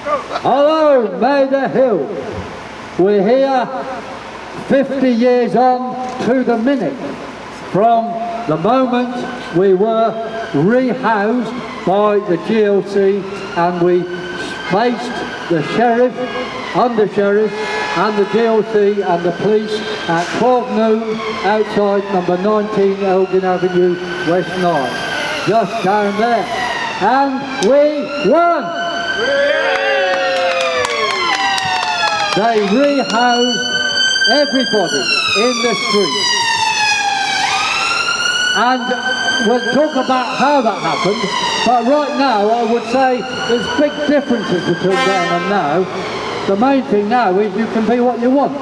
Hello, Maida Hill. We're here 50 years on to the minute from the moment we were rehoused by the GLC, and we placed the sheriff, under-sheriff and the GLC and the police at 12 noon outside number 19 Elgin Avenue, West 9, just down there. And we won! They rehoused everybody in the street. And we'll talk about how that happened, but right now I would say there's big differences between then and now. The main thing now is you can be what you want.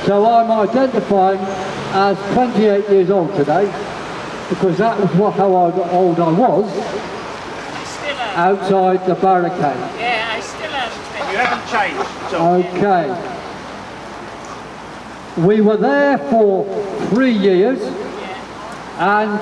So I'm identifying as 28 years old today, because that was how old I was outside the barricade. Yeah, I still am. You haven't changed. Okay. We were there for 3 years, and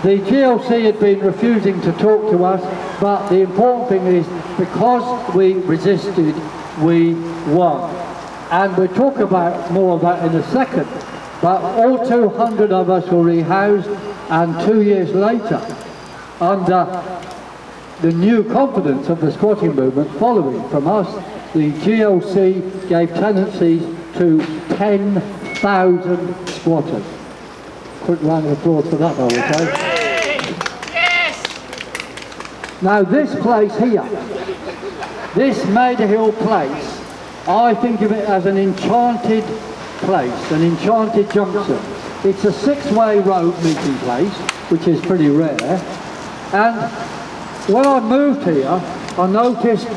the GLC had been refusing to talk to us, but the important thing is, because we resisted, we won. And we'll talk about more of that in a second. But all 200 of us were rehoused, and 2 years later, under the new confidence of the squatting movement following from us, the GLC gave tenancies to 10,000 squatters. Quick round of applause for that, I would say. Yes! Now this place here, this Maida Hill place, I think of it as an enchanted place, an enchanted junction. It's a six-way road meeting place, which is pretty rare. And when I moved here, I noticed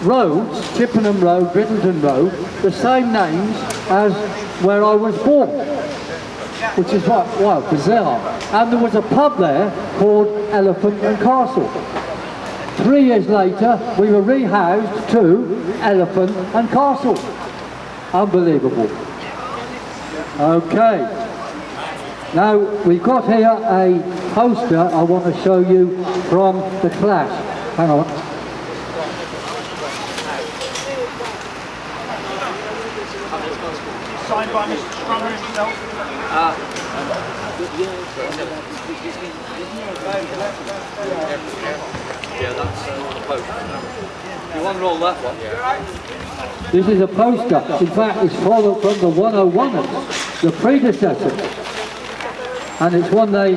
roads, Chippenham Road, Bridlington Road, the same names as where I was born, which is what, well, bizarre. And there was a pub there called Elephant and Castle. 3 years later, we were rehoused to Elephant and Castle. Unbelievable. Okay. Now, we've got here a poster I want to show you from the clash. Hang on. Signed by Mr. Strummer himself. Yeah, that's the poster. You want to roll that one? Yeah. This is a poster. In fact, it's from the 101ers, the predecessors. And it's one they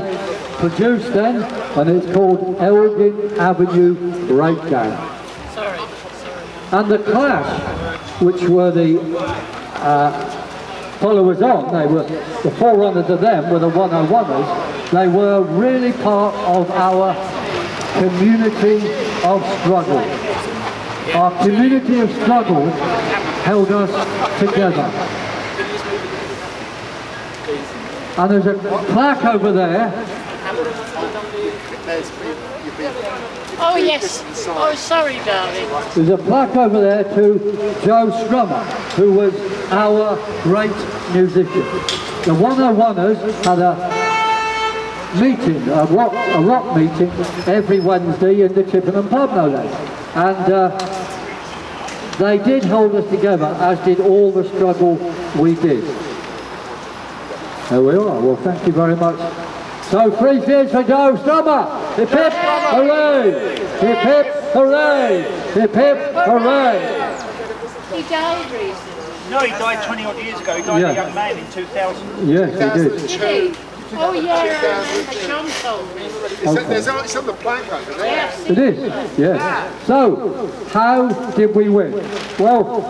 produced then, and it's called Elgin Avenue Breakdown. Sorry. And the Clash, which were the followers on, they were the forerunners of them, were the 101ers. They were really part of our community of struggle. Our community of struggle held us together. And there's a plaque over there. Oh, yes. Oh, sorry, darling. There's a plaque over there to Joe Strummer, who was our great musician. The 101ers had a meeting, a rock meeting, every Wednesday in the Chippenham pub, no less. And they did hold us together, as did all the struggle we did. There we are. Well, thank you very much. So 3 cheers for Joe Strummer. Hip hip hooray! Hip hip hooray! Hip hip hooray! He died recently. No, he died 20 odd years ago. He died a young man in 2000. Yes, he did. Did he? Oh, yeah, I remember. John told me. It's on the plank over there. Yes. It is, yes. So, how did we win? Well,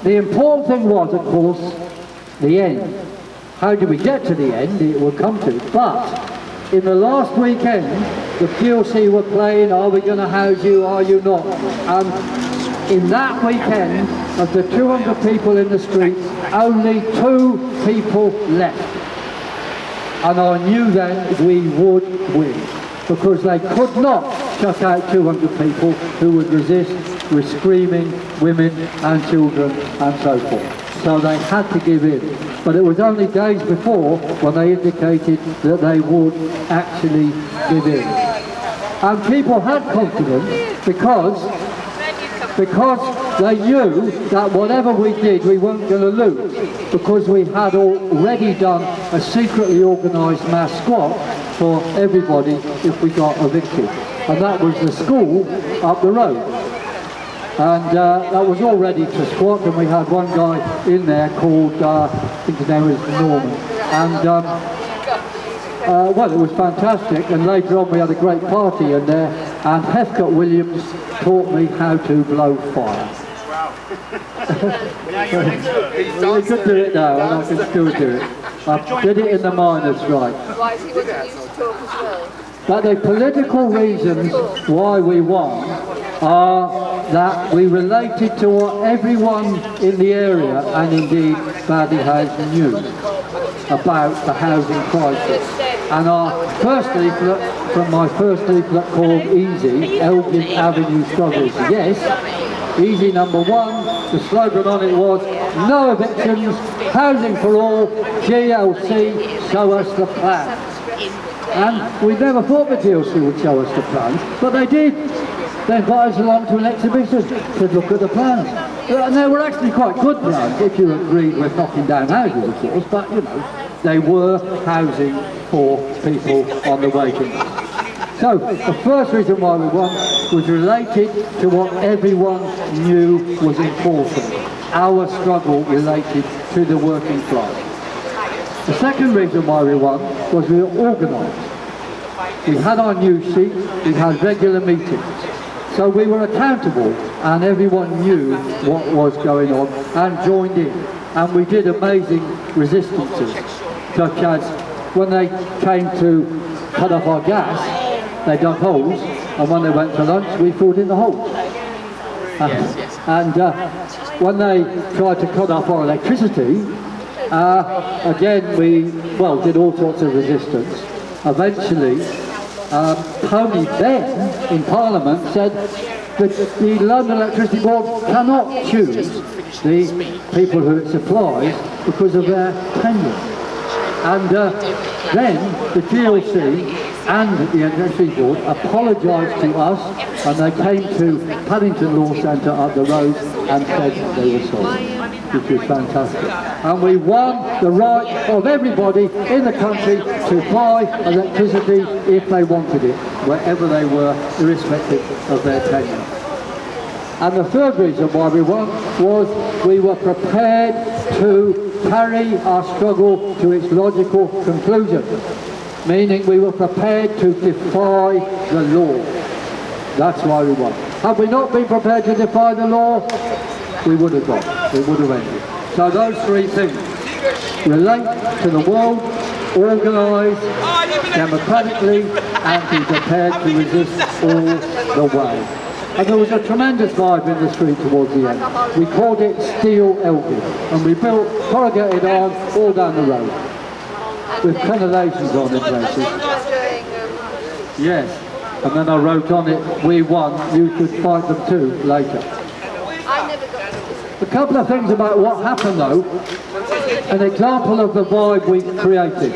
the important thing was, of course, the end. How did we get to the end? It will come to. But in the last weekend, the GLC were playing, are we going to house you, are you not? And in that weekend, of the 200 people in the street, only 2 people left. And I knew then we would win, because they could not shut out 200 people who would resist with screaming women and children and so forth. So they had to give in. But it was only days before when they indicated that they would actually give in. And people had confidence because they knew that whatever we did, we weren't going to lose, because we had already done a secretly organised mass squat for everybody if we got evicted. And that was the school up the road. And that was all ready to squat, and we had one guy in there called, I think his name was Norman. And well, it was fantastic, and later on we had a great party in there, and Heathcote Williams taught me how to blow fire. Now you're an expert. Well, we could do it now, and I can still do it. I did it in the miners, right. Why is he wasn't used to talk as well? But the political reasons why we won are that we related to what everyone in the area, and indeed Barricades, knew about the housing crisis. And our first leaflet, from my first leaflet called Easy, Elgin Avenue Struggles, yes, Easy number 1, the slogan on it was, no evictions, housing for all, GLC, show us the plan. And we never thought the GLC would show us the plans, but they did. They invited us along to an exhibition to look at the plans. And they were actually quite good plans, if you agreed with knocking down houses, of course, but you know, they were housing for people on the waiting list. So, the first reason why we won was related to what everyone knew was important. Our struggle related to the working class. The second reason why we won was we were organised. We had our news sheet, we had regular meetings. So we were accountable, and everyone knew what was going on and joined in. And we did amazing resistances, such as when they came to cut off our gas, they dug holes, and when they went to lunch, we filled in the holes. And when they tried to cut off our electricity, again we, did all sorts of resistance. Eventually, Tony then, in Parliament, said that the London Electricity Board cannot choose the people who it supplies because of their tenure. And then the GLC and the Electricity Board apologised to us, and they came to Paddington Law Centre up the road and said they were sorry, which was fantastic. And we won the right of everybody in the country to buy electricity if they wanted it, wherever they were, irrespective of their tenure. And the third reason why we won was we were prepared to carry our struggle to its logical conclusion, meaning we were prepared to defy the law. That's why we won. Had we not been prepared to defy the law, we would have gone, we would have ended. So those three things relate to the world, organised democratically, and be prepared to resist all the way. And there was a tremendous vibe in the street towards the end. We called it Steel Elgin, and we built corrugated iron all down the road, with crenellations on it places. Yes, and then I wrote on it, we won, you should fight them too, later. A couple of things about what happened though, an example of the vibe we created.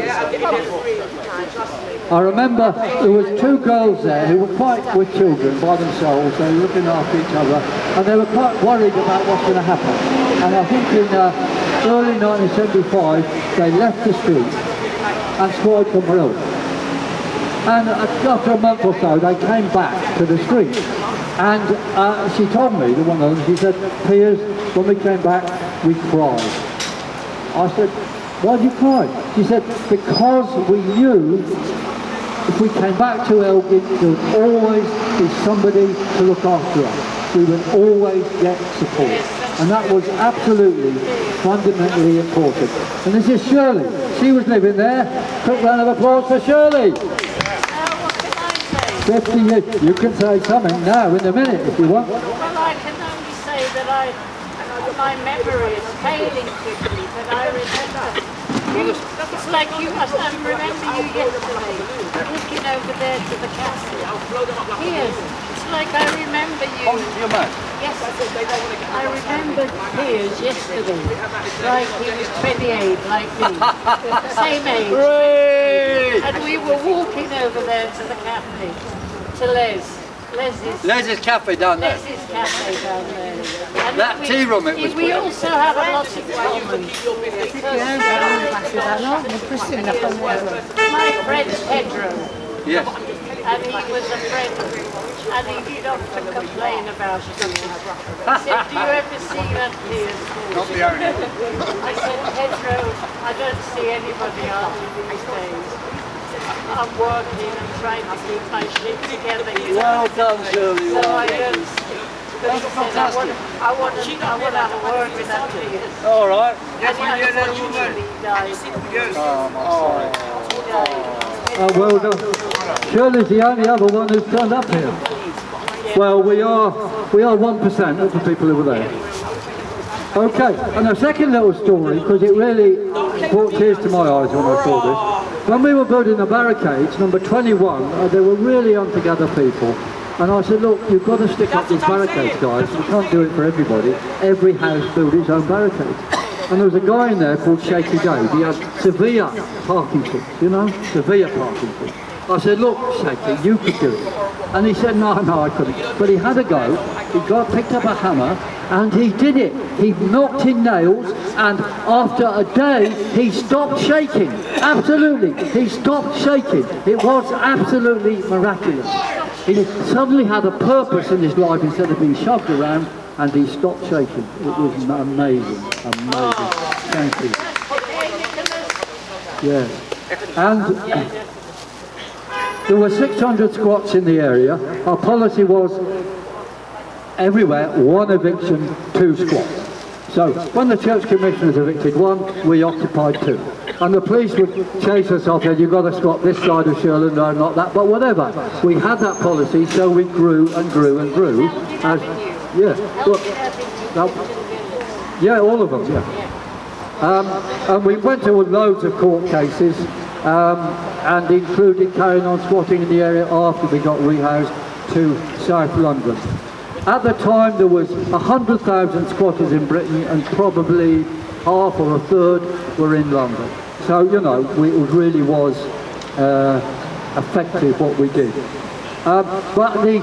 I remember there was two girls there who were quite with children by themselves, they were looking after each other, and they were quite worried about what's going to happen. And I think in early 1975 they left the street and squatted somewhere else. And after a month or so they came back to the street. And she told me, the one of them, she said, Piers, when we came back, we cried. I said, why did you cry? She said, because we knew if we came back to Elgin, there would always be somebody to look after us. We would always get support. And that was absolutely, fundamentally important. And this is Shirley. She was living there. Quick round of applause for Shirley. 50 years. You can say something now in a minute if you want. Well, I can only say that my memory is failing quickly, but I remember. It's like you must remember you yesterday, looking over there to the castle. Piers, it's like I remember you. Yes, I remember Piers yesterday, like he was 28, like me, same age. And we were walking over there to the cafe. to Les's cafe down there. Les's cafe down there. And That tea room it was we good. also have a lot in common. My friend Pedro, Yes. and he was a friend, and he did often complain about it. He said, do you ever see that Piers? Not the owner. I said, Pedro, I don't see anybody after these days. I'm working and trying to keep my shit together, you know. Well done, Shirley. So I don't. But he said, I want to have a word with that Piers. All right. And he unfortunately died. Oh, well done. Shirley's the only other one who's turned up here. Well, we are 1% of the people who were there. Okay, and a second little story, because it really brought tears to my eyes when I saw this. When we were building the barricades, number 21, they were really untogether people. And I said, look, you've got to stick up these barricades, guys. You can't do it for everybody. Every house built its own barricades. And there was a guy in there called Shaky Dave. He had severe Parkinson's, you know, severe Parkinson's. I said, look, Shaky, you could do it. And he said, no, I couldn't. But he had a go. He picked up a hammer, and he did it. He knocked in nails, and after a day, he stopped shaking. Absolutely, he stopped shaking. It was absolutely miraculous. He suddenly had a purpose in his life instead of being shoved around, and he stopped shaking. It was amazing, amazing. Thank you. Yes. And there were 600 squats in the area. Our policy was everywhere, 1 eviction, 2 squats. So when the church commissioners evicted 1, we occupied 2. And the police would chase us off, and you've got to squat this side of Shirley, no, not that, but whatever. We had that policy, so we grew and grew and grew. As, yeah, look, yeah, all of them, yeah. And we went to loads of court cases, and included carrying on squatting in the area after we got rehoused to South London. At the time there was 100,000 squatters in Britain, and probably half or a third were in London. So, you know, it really was effective what we did. But the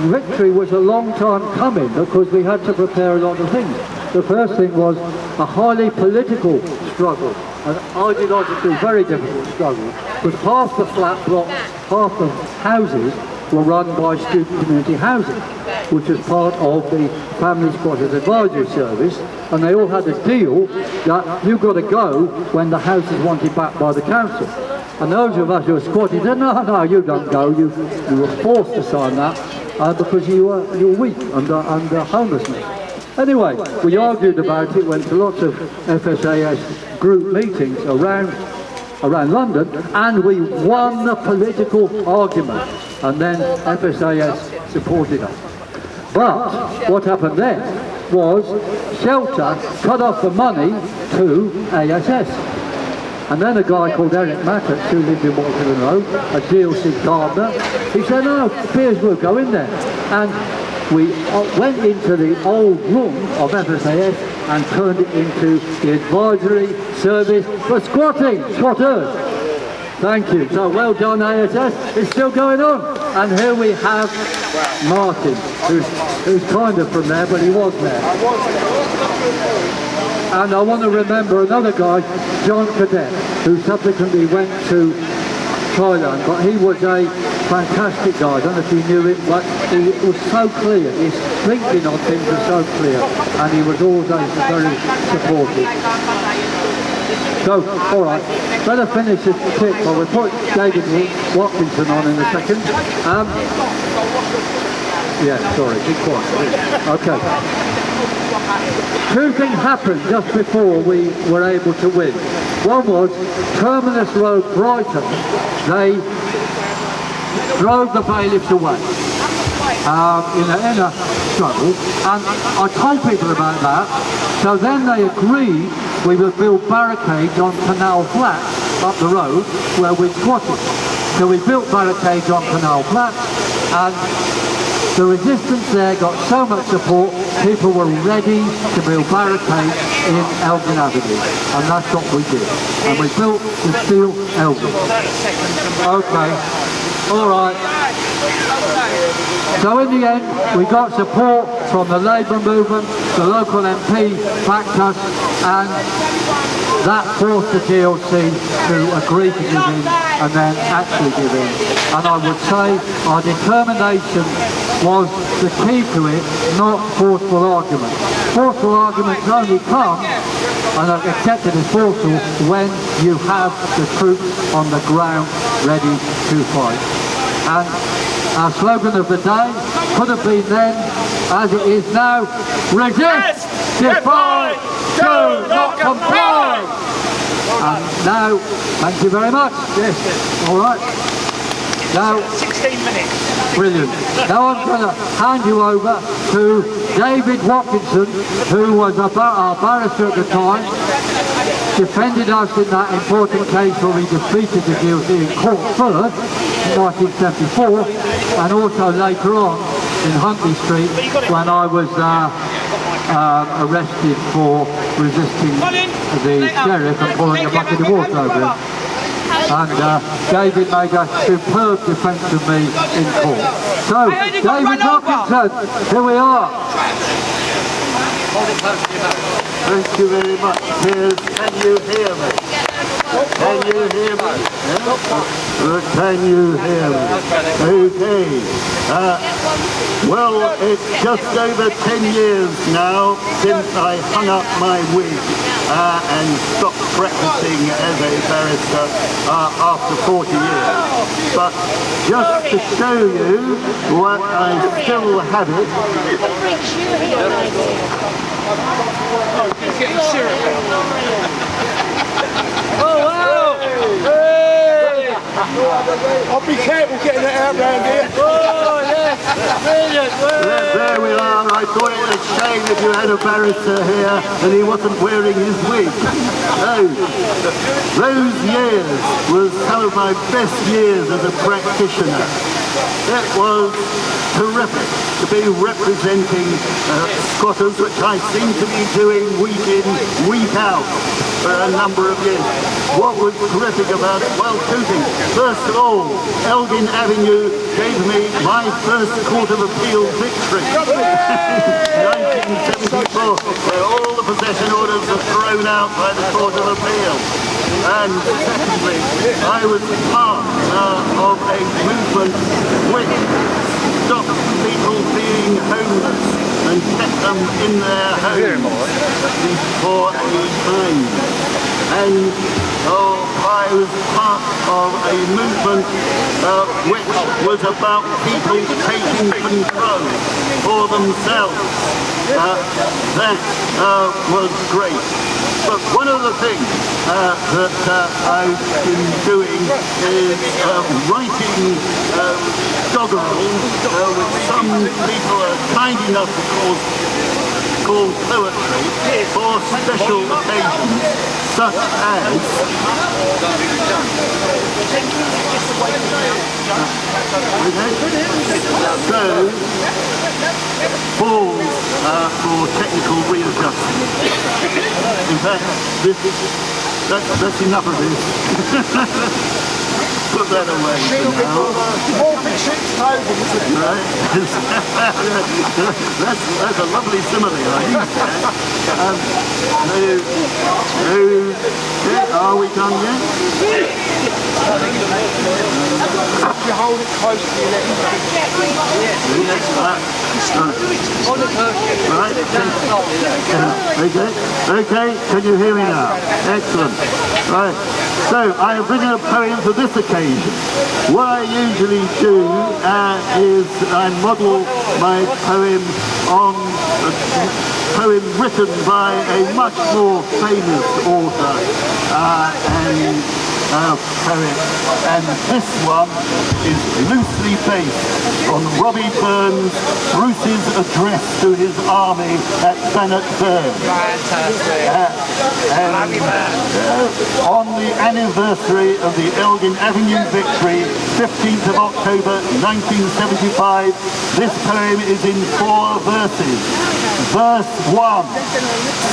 victory was a long time coming, because we had to prepare a lot of things. The first thing was a highly political struggle, an ideologically very difficult struggle, because half the flat blocks, half the houses were run by student community housing, which was part of the Family Squatters Advisory Service, and they all had a deal that you've got to go when the house is wanted back by the council. And those of us who were squatting said, no, you don't go, you were forced to sign that because you were weak under homelessness. Anyway, we argued about it, went to lots of FSAS group meetings around London, and we won the political argument, and then FSAS supported us. But what happened then was Shelter cut off the money to ASS. And then a guy called Eric Mattocks, who lived in Waterloo Road, a DLC gardener, he said, no, Piers will go in there. And we went into the old room of FSAS and turned it into the advisory service for squatters. Thank you. So well done, ASS. It's still going on. And here we have Martin, who's kind of from there, but he was there. And I want to remember another guy, John Cadet, who subsequently went to Thailand, but he was a fantastic guy. I don't know if you knew it, but he was so clear. His thinking on things was so clear, and he was always very supportive. So, all right, better finish this tip. Well, we'll put David Watkinson on in a second. Yeah, sorry, be quiet. Okay. 2 things happened just before we were able to win. One was Terminus Road, Brighton. They drove the bailiffs away in a struggle, and I told people about that. So then they agreed we would build barricades on Canal Flats up the road where we squatted. So we built barricades on Canal Flats, and the resistance there got so much support, people were ready to build barricades in Elgin Avenue, and that's what we did. And we built the steel Elgin. Okay, all right. So in the end, we got support from the Labour movement, the local MP backed us, and that forced the GLC to agree to give in and then actually give in. And I would say our determination was the key to it, not forceful argument. Forceful arguments only come, and are accepted as forceful, when you have the troops on the ground ready to fight. And our slogan of the day could have been then, as it is now, resist, defy, do not comply. And now, thank you very much. Yes, all right. Now, 16 minutes. Brilliant. Now I'm going to hand you over to David Watkinson, who was our barrister at the time, defended us in that important case where we defeated the GLC in court first in 1974, and also later on in Huntley Street when I was arrested for resisting the sheriff and pouring a bucket of water over him. And David made a superb defence of me in court. So, David Watkinson, here we are. Thank you very much, Piers. Can you hear me? Can you hear me? Can you hear me? Okay. Well, it's just over 10 years now since I hung up my wig and stopped practicing as a barrister after 40 years. But just to show you what I still have it. He's getting serious. Oh wow! Hey! I'll be careful getting that out round here. Oh yes! Brilliant! There we are. I thought it was a shame if you had a barrister here and he wasn't wearing his wig. No. Those years were some of my best years as a practitioner. It was terrific to be representing squatters, which I seem to be doing week in, week out for a number of years. What was terrific about it? Well, two things. First of all, Elgin Avenue gave me my first Court of Appeal victory in 1974, where all the possession orders were thrown out by the Court of Appeal. And secondly, I was part of a movement which stopped people being homeless and kept them in their homes for a time. And I was part of a movement which was about people taking control for themselves. That was great. But one of the things that I've been doing is writing doggerels, which some people are kind enough to call poetry, for special occasions, such as balls for technical readjustment. In fact, that's enough of this. Put that away for now. Right. That's a lovely simile, I use that. Are we done yet? You hold it close to your neck. Right. Okay, can you hear me now? Excellent. Right. So I have written a poem for this occasion. What I usually do is I model my poem on a poem written by a much more famous author and poet, and this one is loosely based on Robbie Burns' Bruce's address to his army at Bannockburn. On the anniversary of the Elgin Avenue victory, 15th of October 1975, this poem is in 4 verses. Verse 1,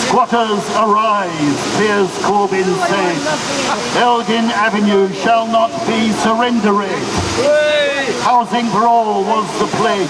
squatters arise, Piers Corbyn said. Elgin Avenue shall not be surrendered. Housing for all was the pledge.